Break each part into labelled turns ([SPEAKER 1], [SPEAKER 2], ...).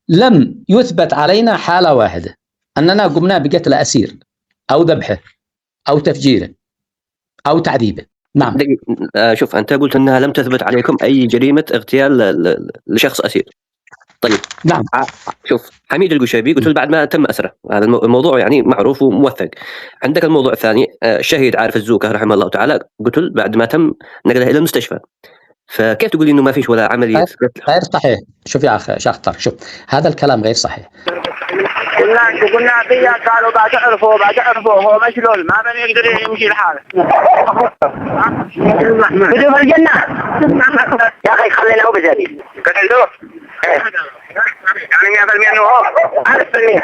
[SPEAKER 1] لم يثبت علينا حالة واحدة أننا قمنا بقتل أسير أو ذبحه أو تفجيره أو تعذيبه. نعم.
[SPEAKER 2] شوف، أنت قلت أنها لم تثبت عليكم أي جريمة اغتيال لشخص أسير. طيب
[SPEAKER 1] نعم.
[SPEAKER 2] شوف، حميد القشيبي قلت بعد ما تم أسره، هذا الموضوع يعني معروف وموثق. عندك الموضوع الثاني، الشهيد عارف الزوكة رحمه الله تعالى قتل بعد ما تم نقله إلى المستشفى. فكيف تقول إنه ما فيش ولا عملية قتل؟
[SPEAKER 1] غير صحيح. شوف يا أخي شيخ طارق، شوف هذا الكلام غير صحيح.
[SPEAKER 3] قلنا فيها قالوا بعد عرفوا هو مشلول ما بنقدر يمشي الحال. بدو في الجنة يا أخي خلينا هو بزادي قتلوه يعني 100% انه هو 1000%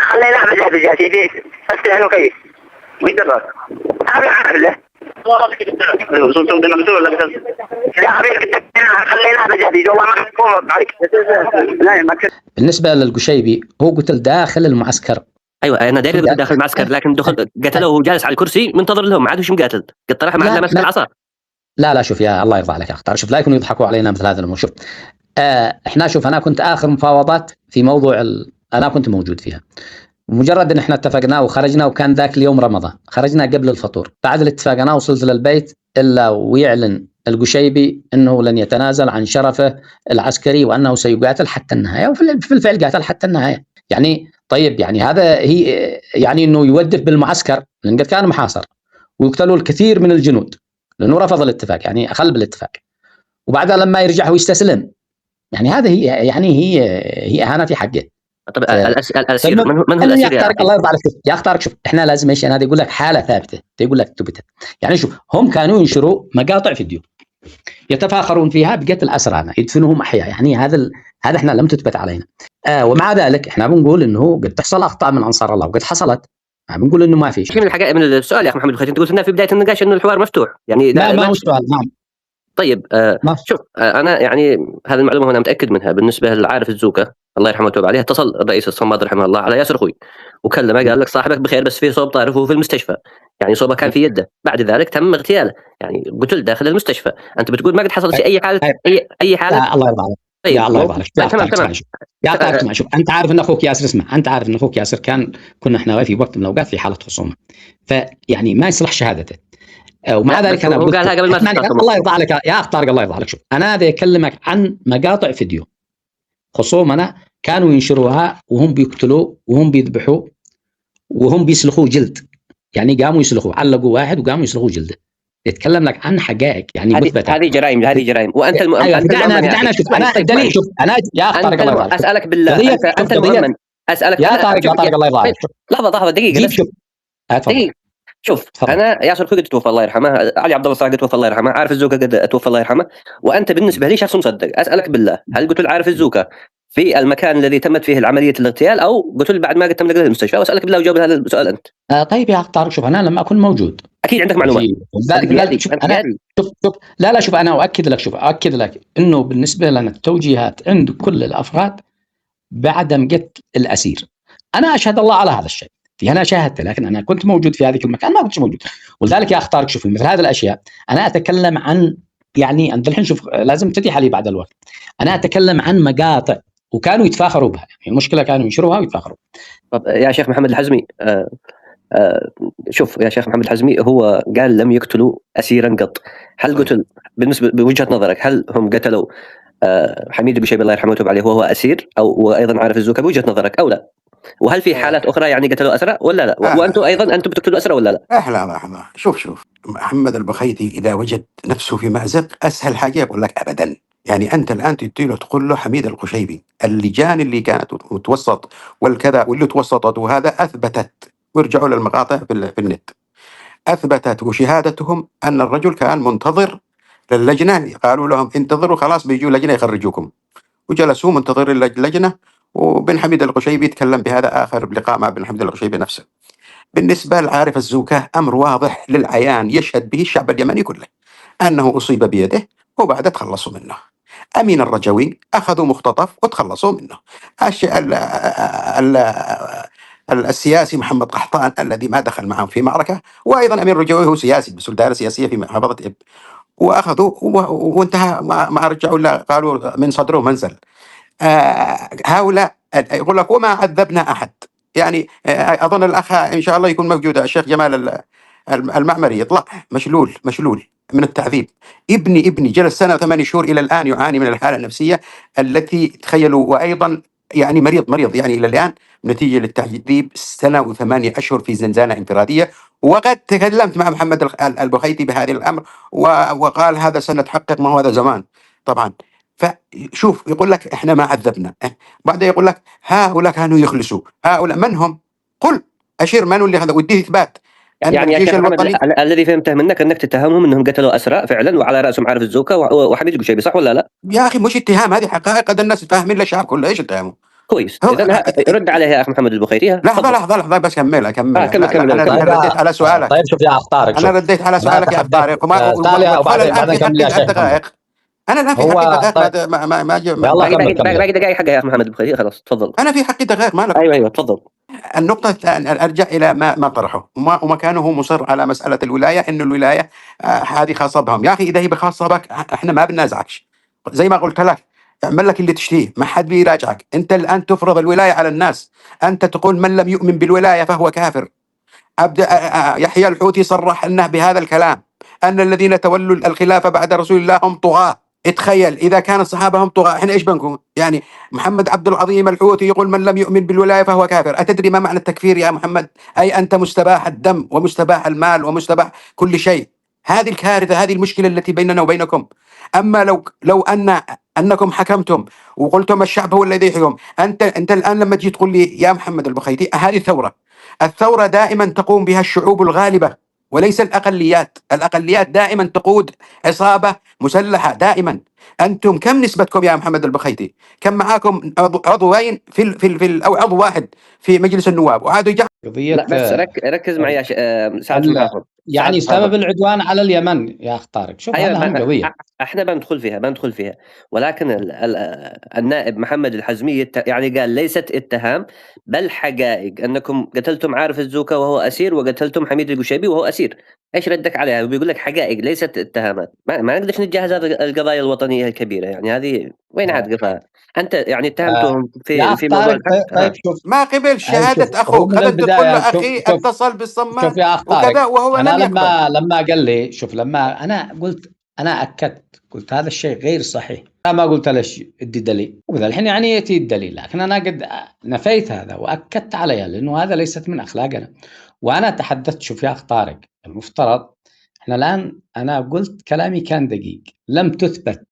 [SPEAKER 3] خلينا بزادي بيت بس انه كيف ويدرس هذا عارف له وصلتم دنا بدو ولا بس يا حبيبي خلينا بزادي والله ما حكون عليك.
[SPEAKER 1] بالنسبة للقشيبي هو قتل داخل المعسكر.
[SPEAKER 2] ايوه انا داير داخل المعسكر، لكن دخل قتله وهو جالس على الكرسي منتظر لهم، ما عادش مقاتل، قد طرح معنا ماسك العصا.
[SPEAKER 1] لا شوف يا الله يرضى عليك يا اخ، شوف لا يكونوا يضحكوا علينا مثل هذا الامور. شوف احنا شوف انا كنت اخر مفاوضات في موضوع انا كنت موجود فيها، مجرد ان احنا اتفقنا وخرجنا، وكان ذاك اليوم رمضان، خرجنا قبل الفطور. بعد الاتفاق انا وصلت للبيت الا ويعلن القشيبي انه لن يتنازل عن شرفه العسكري وانه سيقاتل حتى النهايه، وفي الفعل قاتل حتى النهايه. يعني طيب يعني هذا هي يعني انه يودف بالمعسكر لان قد كان محاصر ويقتلوا الكثير من الجنود لانه رفض الاتفاق، يعني اخل بالاتفاق، وبعدها لما يرجع ويستسلم. يعني هذه هي اهانه في حقه.
[SPEAKER 2] طب الاسير من هو الاسير
[SPEAKER 1] يا الله يرضى عليك يا اخ طارق؟ شوف احنا لازم ايش، انا يقول لك حاله ثابته، يقول لك ثبتت. يعني شوف هم كانوا ينشروا مقاطع فيديو يتفاخرون فيها بقتل اسرانا يدفنوهم احياء، يعني هذا احنا لم تثبت علينا. ومع ذلك احنا بنقول انه قد تحصل اخطاء من انصار الله وقد حصلت، بنقول انه ما في شيء.
[SPEAKER 2] من الحقائق من السؤال يا اخي محمد الخير، انت قلت لنا في بدايه النقاش انه الحوار مفتوح، يعني
[SPEAKER 1] ما هو سؤال. نعم.
[SPEAKER 2] طيب شوف انا يعني هذه المعلومه انا متاكد منها. بالنسبه للعارف الزوكه الله يرحمه ويتوب عليه، اتصل الرئيس الصماد رحمه الله على ياسر اخوي وكلمه، قال لك صاحبك بخير بس في صوب طارف وهو في المستشفى، يعني صوبه كان في يده. بعد ذلك تم اغتياله، يعني قتل داخل المستشفى. انت بتقول ما قد حصل شيء اي حاله اي حاله.
[SPEAKER 1] الله يرضى عليك.
[SPEAKER 2] طيب
[SPEAKER 1] يا الله يرضى عليك تمام. يا طارق اسمع، شوف انت عارف ان اخوك ياسر، اسمع انت عارف ان اخوك ياسر كنا احنا في وقت من الاوقات في حاله خصومه، فيعني ما يصلح شهادته. ومع ذلك انا
[SPEAKER 2] قالها قبل ما
[SPEAKER 1] الله يرضى عليك يا اخ طارق الله يرضى عليك. شوف انا هذا اكلمك عن مقاطع فيديو خصومنا كانوا ينشروها وهم بيقتلوا وهم بيذبحوا وهم بيسلخوا جلد، يعني قاموا يسلخوا، علقوا واحد وقاموا يسلخوا جلده. يتكلم لك عن حقائق يعني مثبته.
[SPEAKER 2] هذه جرائم وانت
[SPEAKER 1] دعنا شوف انا الدليل. شوف انا يا اخ طارق الله يرضى عليك
[SPEAKER 2] اسالك بالله، انت المؤمن اسالك
[SPEAKER 1] يا طارق الله يرضى عليك.
[SPEAKER 2] لحظه دقيقه شوف انا ياسر خوي قد توفى الله يرحمه، علي عبد الله صالح قد توفى الله يرحمه، عارف الزوكه قد توفى الله يرحمه، وانت بالنسبه لي شخص مصدق. اسالك بالله، هل قتل عارف الزوكه في المكان الذي تمت فيه العمليه الاغتيال او قتل بعد ما تم نقله المستشفى؟ واسالك بالله وجاوب هذا السؤال انت.
[SPEAKER 1] طيب يا اخ طارق شوف انا لما اكون موجود
[SPEAKER 2] اكيد عندك معلومات.
[SPEAKER 1] شوف انا اؤكد لك انه بالنسبه لنا التوجيهات عند كل الافراد بعدم قتل الاسير. انا اشهد الله على هذا الشيء، أنا شاهدت، لكن أنا كنت موجود في هذيك المكان ما كنتش موجود. ولذلك يا أخ طارق شوف مثل هذه الأشياء أنا أتكلم عن، يعني أنت الحين شوف لازم تتيح لي بعد الوقت، أنا أتكلم عن مقاطع وكانوا يتفاخروا بها، يعني المشكلة كانوا ينشروها ويتفاخروا.
[SPEAKER 2] طب يا شيخ محمد الحزمي شوف يا شيخ محمد الحزمي، هو قال لم يقتلوا أسيرا قط. هل قتل بالنسبة بوجهة نظرك هل هم قتلوا حميد القشيبي الله يرحمه ويتوب عليه وهو أسير، أو وأيضا عارف الزوكة بوجهة نظرك أو لا؟ وهل في حالات أخرى يعني قتلوا أسرى ولا لا؟ وأنتم أيضا أنتم بتقتلوا أسرى ولا لا؟
[SPEAKER 4] لحظة شوف محمد البخيتي إذا وجد نفسه في مأزق أسهل حاجة يقول لك أبدا. يعني أنت الآن تقول له حميد القشيبي، اللجان اللي كانت متوسط والكذا واللي توسطت وهذا أثبتت، ويرجعوا للمقاطع في النت، أثبتت وشهادتهم أن الرجل كان منتظر للجنة، قالوا لهم انتظروا خلاص بيجوا لجنة يخرجوكم، وجلسوا منتظر اللجنة. وبن حميد القشيبي يتكلم بهذا آخر لقاء مع بن حميد القشيبي نفسه. بالنسبة لعارف الزوكة أمر واضح للعيان يشهد به الشعب اليمني كله أنه أصيب بيده وبعد تخلصوا منه. أمين الرجوي أخذوا مختطف وتخلصوا منه. السياسي محمد قحطان الذي ما دخل معهم في معركة، وأيضا أمين الرجوي هو سياسي بس دائرة سياسية في محافظة إب، وأخذوا وانتهى ما رجعوا إلا قالوا من صدره منزل. هؤلاء يقول لك وما عذبنا أحد. يعني أظن الأخ إن شاء الله يكون موجود الشيخ جمال المعمري يطلع مشلول من التعذيب. ابني جلس سنة 8 شهور إلى الآن يعاني من الحالة النفسية التي تخيلوا، وأيضا يعني مريض يعني إلى الآن نتيجة للتعذيب 1 سنة و8 أشهر في زنزانة انفرادية. وقد تكلمت مع محمد البخيتي بهذا الأمر وقال هذا سنتحقق، ما هو هذا زمان طبعا. فشوف يقول لك احنا ما عذبنا، بعدين يقول لك هؤلاء كانوا يخلصوا، هؤلاء من هم؟ قل اشير من اللي هذا وديه اثبات ان
[SPEAKER 2] يعني
[SPEAKER 4] الجيش الوطني.
[SPEAKER 2] الذي فهمته منك انك تتهمهم انهم قتلوا اسرى فعلا وعلى راسهم عارف الزوكا وحميد القشيبي، صح ولا لا؟
[SPEAKER 4] يا اخي مش اتهام، هذه حقائق قد الناس فاهمين الشعب كله. ايش اتهاموا؟
[SPEAKER 2] كويس، اذا رد عليه يا اخ محمد البخيري.
[SPEAKER 4] لحظه بس كمل.
[SPEAKER 2] كمل.
[SPEAKER 4] انا رديت على سؤالك.
[SPEAKER 1] طيب شوف يا اخ طارق،
[SPEAKER 4] انا رديت على سؤالك يا اخ طارق الان في حقيقه الدقائق. انا الان في حقيقه دقائق
[SPEAKER 2] باقي دقائق حقها يا اخ محمد البخيري، خلاص تفضل.
[SPEAKER 4] انا في حقي دقائق، ما لك.
[SPEAKER 2] ايوه تفضل.
[SPEAKER 4] النقطة الثانية أرجع إلى ما طرحه وما كانه مصر على مسألة الولاية، إن الولاية هذه خاصة بهم. يا أخي إذا هي بخاصة بك إحنا ما بننازعكش، زي ما قلت لك اعمل لك اللي تشتيه، ما حد بيراجعك. أنت الآن تفرض الولاية على الناس، أنت تقول من لم يؤمن بالولاية فهو كافر. يحيى الحوثي صرح لنا بهذا الكلام أن الذين تولوا الخلافة بعد رسول الله هم طغاة. اتخيل إذا كان الصحابة هم طغاة، إحنا إيش بنكون؟ يعني محمد عبد العظيم الحوثي يقول من لم يؤمن بالولاية فهو كافر. أتدري ما معنى التكفير يا محمد؟ أي أنت مستباح الدم ومستباح المال ومستباح كل شيء. هذه الكارثة، هذه المشكلة التي بيننا وبينكم. أما لو أنكم حكمتم وقلتم الشعب هو الذي يحكم، أنت الآن لما تجي تقول لي يا محمد البخيتي هذه الثورة دائما تقوم بها الشعوب الغالبة وليس الأقليات. الأقليات دائما تقود عصابة مسلحة دائما. أنتم كم نسبتكم يا محمد البخيتي؟ كم معاكم عضوين أو عضو واحد في مجلس النواب وعادوا
[SPEAKER 2] لا بس ركز معي يا سعادة المحافظ.
[SPEAKER 1] يعني سبب العدوان على اليمن يا أخ طارق، شوف هذا هم قضية
[SPEAKER 2] احنا بندخل فيها ولكن النائب محمد الحزمي يعني قال ليست اتهام بل حقائق، انكم قتلتم عارف الزوكا وهو اسير وقتلتم حميد القشيبي وهو اسير. ايش ردك عليها؟ بيقول لك حقائق ليست اتهامات. ما نقدرش نتجاهل هذه القضايا الوطنيه الكبيره، يعني هذه وين عاد قفاها؟ انت يعني اتهمتهم في موضوع
[SPEAKER 1] طيب شوف
[SPEAKER 4] ما قبل شهاده اخوك، هذا تقول له اخي اتصل بالصمام وكذا وهو
[SPEAKER 1] أنا لما قال لي شوف، لما انا قلت انا اكدت قلت هذا الشيء غير صحيح، انا ما قلت ليش ادي دليل، وذا الحين يعني ياتي الدليل، لكن انا قد نفيت هذا واكدت عليها لانه هذا ليست من اخلاقنا. وانا تحدثت شوف يا اخ طارق، المفترض احنا الان انا قلت كلامي كان دقيق، لم تثبت